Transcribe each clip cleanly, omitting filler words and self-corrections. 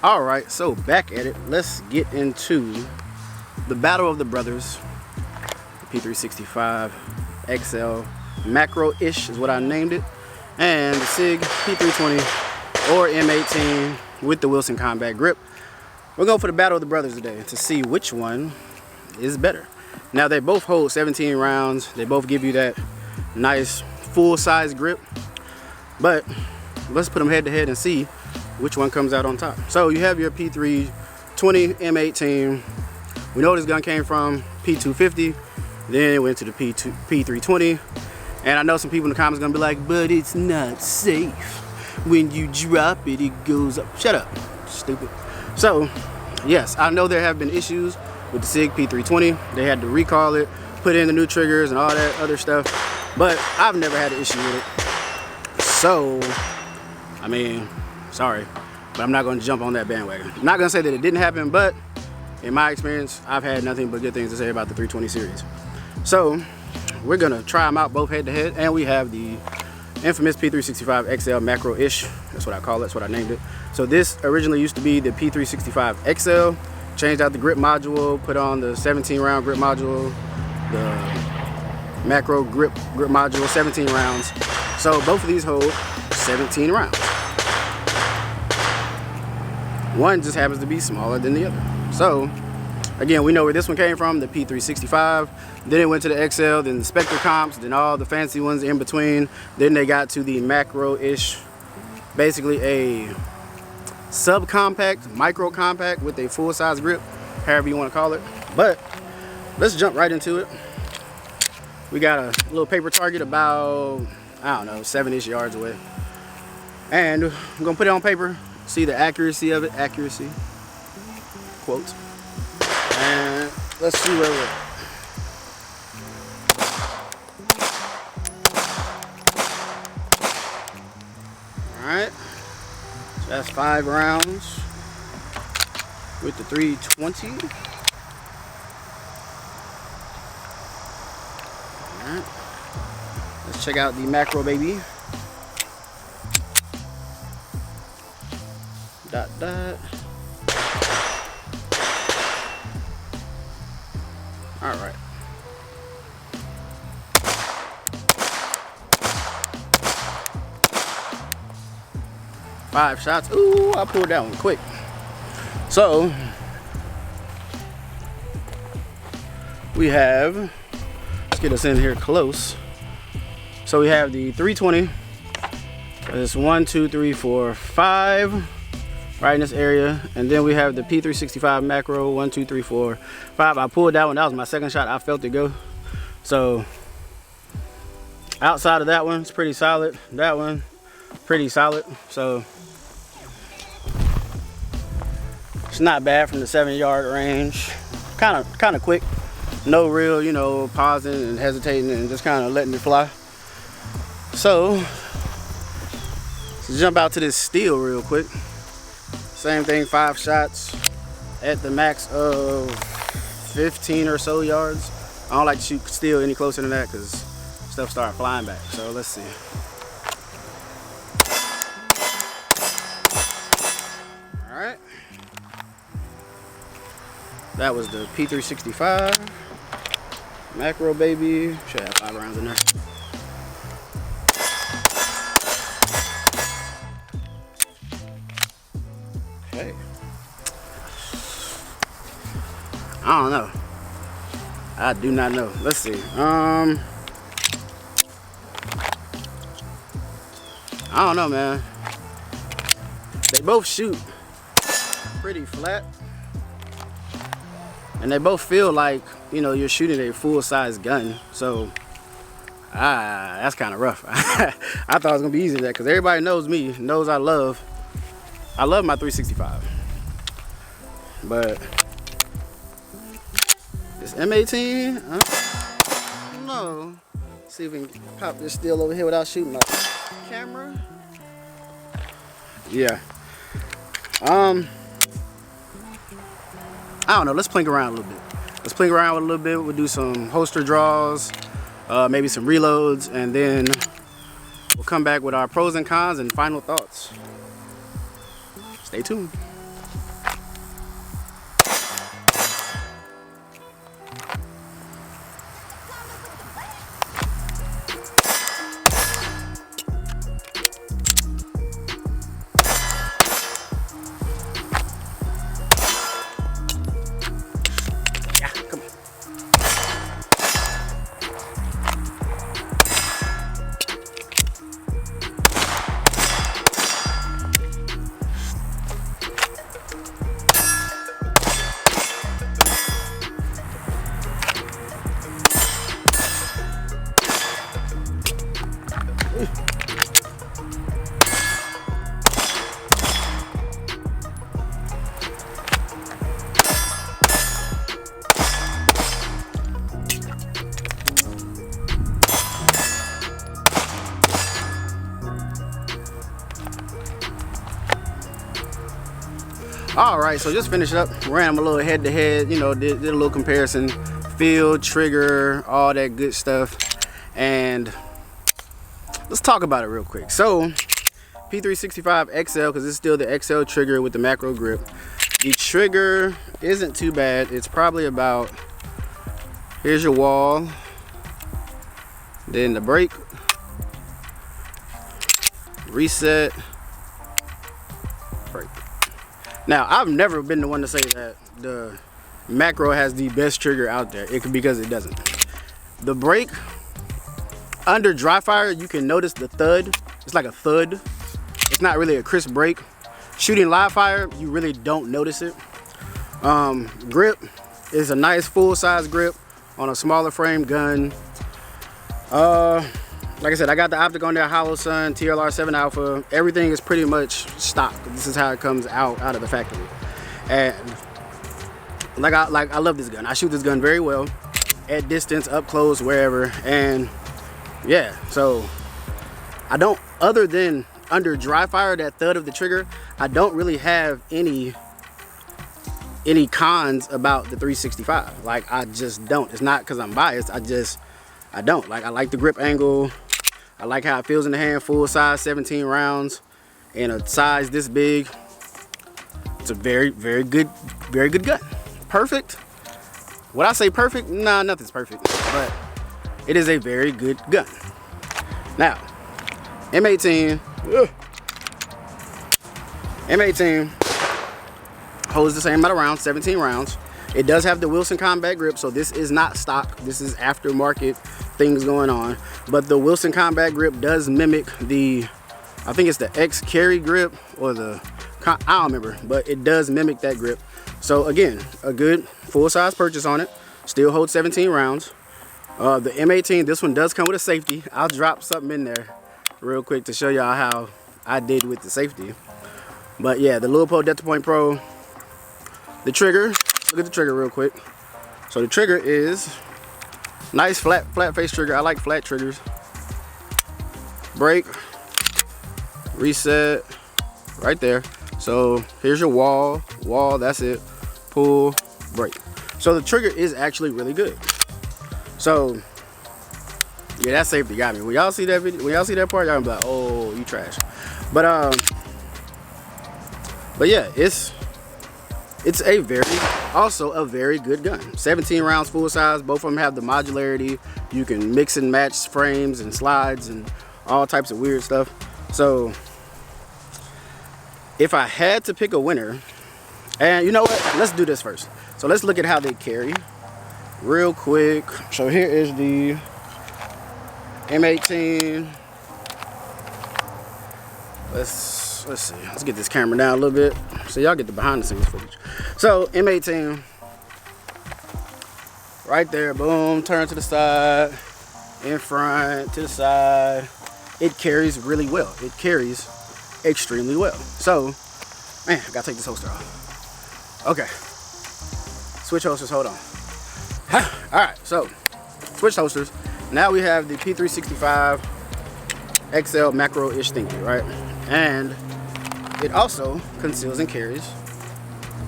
Alright, so back at it. Let's get into the battle of the brothers. The P365 XL macro-ish is what I named it. And the SIG P320 or M18 with the Wilson combat grip. We're going for the battle of the brothers today to see which one is better. Now they both hold 17 rounds. They both give you that nice full-size grip. But let's put them head to head and see which one comes out on top. So you have your P320 M18. We know this gun came from P250, then it went to the P320. And I know some people in the comments are gonna be like, but it's not safe. When you drop it, it goes up. Shut up, stupid. So, yes, I know there have been issues with the SIG P320. They had to recall it, put in the new triggers and all that other stuff. But I've never had an issue with it. So, I mean, sorry, but I'm not gonna jump on that bandwagon. I'm not gonna say that it didn't happen, but in my experience, I've had nothing but good things to say about the 320 series. So, we're gonna try them out both head to head, and we have the infamous P365 XL macro-ish. That's what I call it, that's what I named it. So this originally used to be the P365 XL, changed out the grip module, put on the 17 round grip module, the macro grip module, 17 rounds. So both of these hold 17 rounds. One just happens to be smaller than the other. So again, we know where this one came from, the P365. Then it went to the XL, then the Spectre comps, then all the fancy ones in between. Then they got to the macro-ish, basically a subcompact, micro compact with a full-size grip, however you want to call it. But let's jump right into it. We got a little paper target about, I don't know, 7-ish yards away. And I'm gonna put it on paper, see the accuracy of it, accuracy, quotes. And let's see where we're at. Alright, so that's 5 rounds with the 320. Alright, let's check out the macro, baby. Dot dot. Alright. Five shots. Ooh, I pulled that one quick. So we have, let's get us in here close. So we have the 320. It's 1, 2, 3, 4, 5 right in this area. And then we have the P365 macro, 1, 2, 3, 4, 5. I pulled that one. That was my second shot. I felt it go. So outside of that one, it's pretty solid. That one, pretty solid. So it's not bad from the 7-yard range. Kind of quick. No real, you know, pausing and hesitating and just kind of letting it fly. So let's jump out to this steel real quick. Same thing, 5 shots at the max of 15 or so yards. I don't like to shoot steel any closer than that because stuff start flying back. So let's see. All right. That was the P365 macro, baby. Should have 5 rounds in there. Okay. I don't know. I do not know. Let's see. I don't know, man. They both shoot pretty flat. And they both feel like, you know, you're shooting a full-size gun. So, that's kind of rough. I thought it was going to be easy to that because everybody knows me, knows I love my 365. But this M18, I don't know. See if we can pop this steel over here without shooting my camera. Yeah. I don't know, let's plink around a little bit. Let's plink around with a little bit. We'll do some holster draws, maybe some reloads, and then we'll come back with our pros and cons and final thoughts. Stay tuned. All right, so just finished up, ran them a little head to head, you know, did a little comparison, feel, trigger, all that good stuff. And let's talk about it real quick. So P365 XL, because it's still the XL trigger with the macro grip. The trigger isn't too bad. It's probably about, here's your wall, then the brake, reset, brake. Now, I've never been the one to say that the macro has the best trigger out there. It could, because it doesn't. The brake, under dry fire, you can notice the thud. It's like a thud. It's not really a crisp brake. Shooting live fire, you really don't notice it. Grip is a nice full-size grip on a smaller frame gun. Like I said, I got the optic on there, Hollow Sun, TLR7 Alpha. Everything is pretty much stock. This is how it comes out of the factory. And I love this gun. I shoot this gun very well at distance, up close, wherever. And yeah, so I don't, other than under dry fire, that thud of the trigger, I don't really have any cons about the 365. Like, I just don't. It's not because I'm biased. I don't. Like, I like the grip angle. I like how it feels in the hand. Full size, 17 rounds in a size this big. It's a very, very good gun. Perfect. Would I say perfect? Nah, nothing's perfect, but it is a very good gun. Now, M18. M18 holds the same amount of rounds, 17 rounds. It does have the Wilson Combat Grip, so this is not stock. This is aftermarket things going on. But the Wilson Combat Grip does mimic the, I think it's the X Carry grip, or the, I don't remember, but it does mimic that grip. So again, a good full-size purchase on it. Still holds 17 rounds. The M18, this one does come with a safety. I'll drop something in there real quick to show y'all how I did with the safety. But yeah, the Leupold Delta Point Pro. The trigger, look at the trigger real quick. So the trigger is nice flat face trigger. I like flat triggers. Brake, reset, right there. So here's your wall, that's it. Pull, brake. So the trigger is actually really good. So yeah, that safety got me. When y'all see that video, when y'all see that part, y'all gonna be like, oh, you trash. But yeah, it's also a very good gun. 17 rounds full size. Both of them have the modularity. You can mix and match frames and slides and all types of weird stuff. So if I had to pick a winner, and you know what, let's do this first. So let's look at how they carry real quick. So here is the M18. Let's see. Let's get this camera down a little bit so y'all get the behind the scenes footage. So M18, right there, boom, turn to the side, in front, to the side. It carries really well. It carries extremely well. So, man, I gotta take this holster off. Okay, switch holsters, hold on. All right, so switch holsters. Now we have the P365 XL macro-ish thingy, right? And it also conceals and carries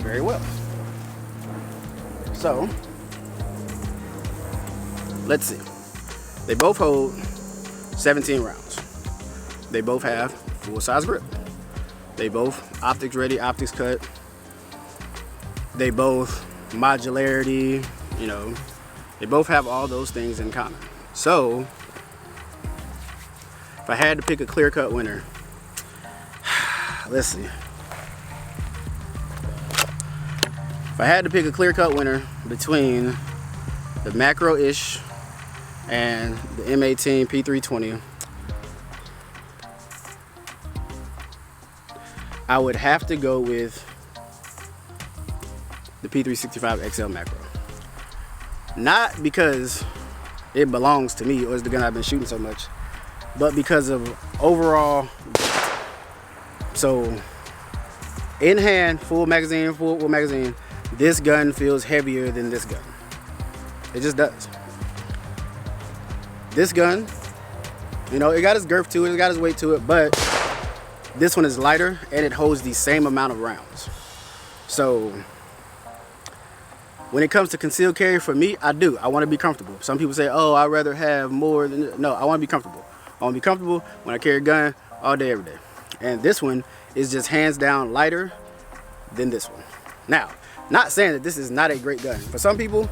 very well. So let's see. They both hold 17 rounds. They both have full-size grip. They both optics ready, optics cut. They both modularity, you know. They both have all those things in common. So if I had to pick a clear-cut winner, let's see. If I had to pick a clear-cut winner between the macro-ish and the M18 P320, I would have to go with the P365 XL macro. Not because it belongs to me or it's the gun I've been shooting so much, but because of overall. So in hand, full magazine, this gun feels heavier than this gun. It just does. This gun, you know, it got its girth to it, it got its weight to it, but this one is lighter and it holds the same amount of rounds. So when it comes to concealed carry, for me, I want to be comfortable. Some people say, oh, I'd rather have more than, no, I want to be comfortable. I want to be comfortable when I carry a gun all day, every day. And this one is just hands down lighter than this one. Now, not saying that this is not a great gun. For some people,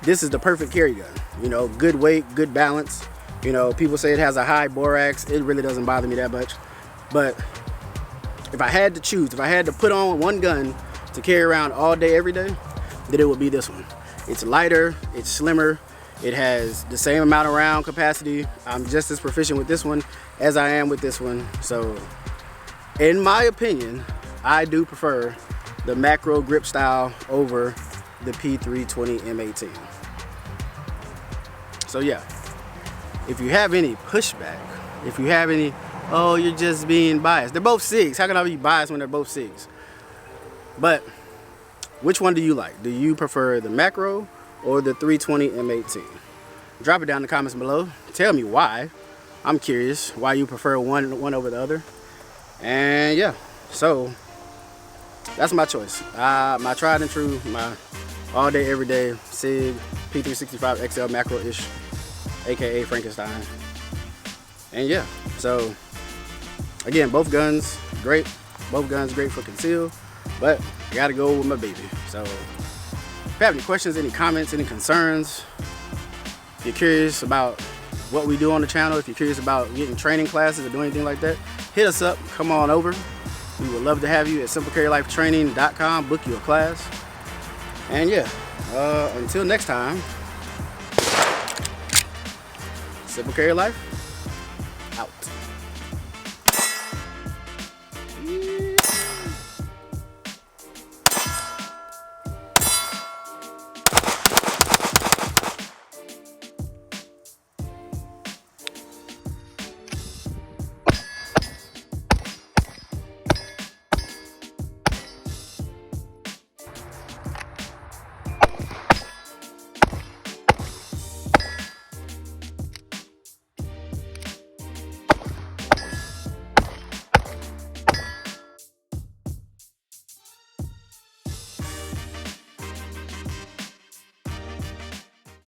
this is the perfect carry gun. You know, good weight, good balance. You know, people say it has a high borax. It really doesn't bother me that much. But if I had to choose, if I had to put on one gun to carry around all day, every day, then it would be this one. It's lighter, it's slimmer, it has the same amount of round capacity. I'm just as proficient with this one as I am with this one. So, in my opinion, I do prefer the macro grip style over the P320 M18. So yeah, if you have any pushback, if you have any, oh, you're just being biased. They're both SIGs. How can I be biased when they're both SIGs? But which one do you like? Do you prefer the macro or the 320 M18? Drop it down in the comments below. Tell me why. I'm curious why you prefer one over the other. And yeah, so that's my choice. My tried and true, my all day, every day SIG P365 XL macro-ish, aka Frankenstein. And yeah, so again, both guns great. Both guns great for conceal, but I gotta go with my baby. So if you have any questions, any comments, any concerns, if you're curious about what we do on the channel, if you're curious about getting training classes or doing anything like that, hit us up, come on over. We would love to have you at simplecarrylifetraining.com, book you a class. And yeah, until next time, Simple Carry Life, out.